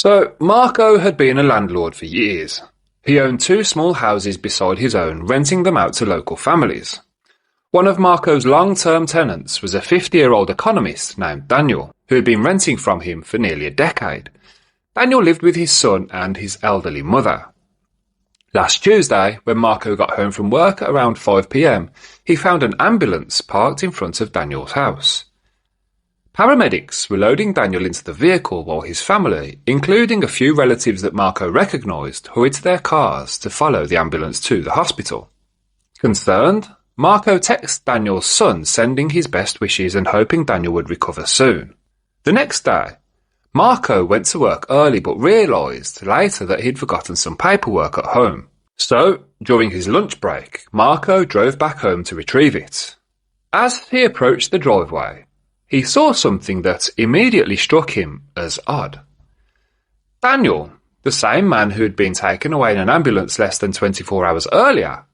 So, Marco had been a landlord for years. He owned two small houses beside his own, renting them out to local families. One of Marco's long-term tenants was a 50-year-old economist named Daniel, who had been renting from him for nearly a decade. Daniel lived with his son and his elderly mother. Last Tuesday, when Marco got home from work at around 5 p.m, he found an ambulance parked in front of Daniel's house. Paramedics were loading Daniel into the vehicle while his family, including a few relatives that Marco recognised, hurried to their cars to follow the ambulance to the hospital. Concerned, Marco texted Daniel's son, sending his best wishes and hoping Daniel would recover soon. The next day, Marco went to work early but realised later that he'd forgotten some paperwork at home. So, during his lunch break, Marco drove back home to retrieve it. As he approached the driveway, he saw something that immediately struck him as odd. Daniel, the same man who had been taken away in an ambulance less than 24 hours earlier,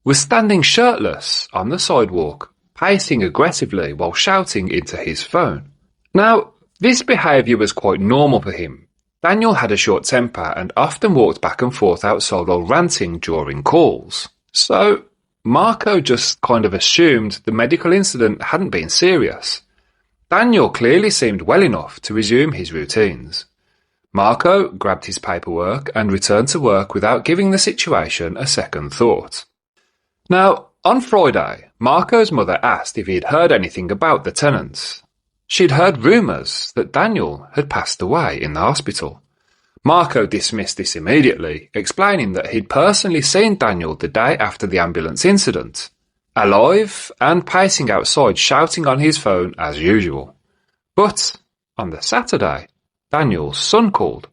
was standing shirtless on the sidewalk, pacing aggressively while shouting into his phone. Now, this behaviour was quite normal for him. Daniel had a short temper and often walked back and forth outside while ranting during calls. So, Marco just kind of assumed the medical incident hadn't been serious. Daniel clearly seemed well enough to resume his routines. Marco grabbed his paperwork and returned to work without giving the situation a second thought. Now, on Friday, Marco's mother asked if he had heard anything about the tenants. She'd heard rumours that Daniel had passed away in the hospital. Marco dismissed this immediately, explaining that he'd personally seen Daniel the day after the ambulance incident, alive and pacing outside shouting on his phone as usual. But on the Saturday, Daniel's son called.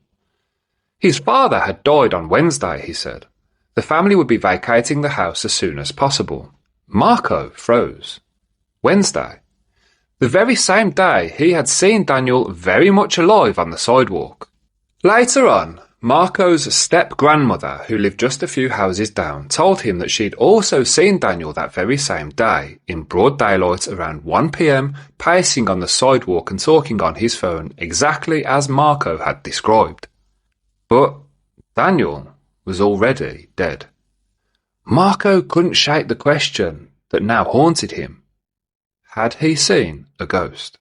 His father had died on Wednesday, he said. The family would be vacating the house as soon as possible. Marco froze. Wednesday. The very same day he had seen Daniel very much alive on the sidewalk. Later on, Marco's step-grandmother, who lived just a few houses down, told him that she'd also seen Daniel that very same day, in broad daylight around 1 p.m, pacing on the sidewalk and talking on his phone exactly as Marco had described. But Daniel was already dead. Marco couldn't shake the question that now haunted him. Had he seen a ghost?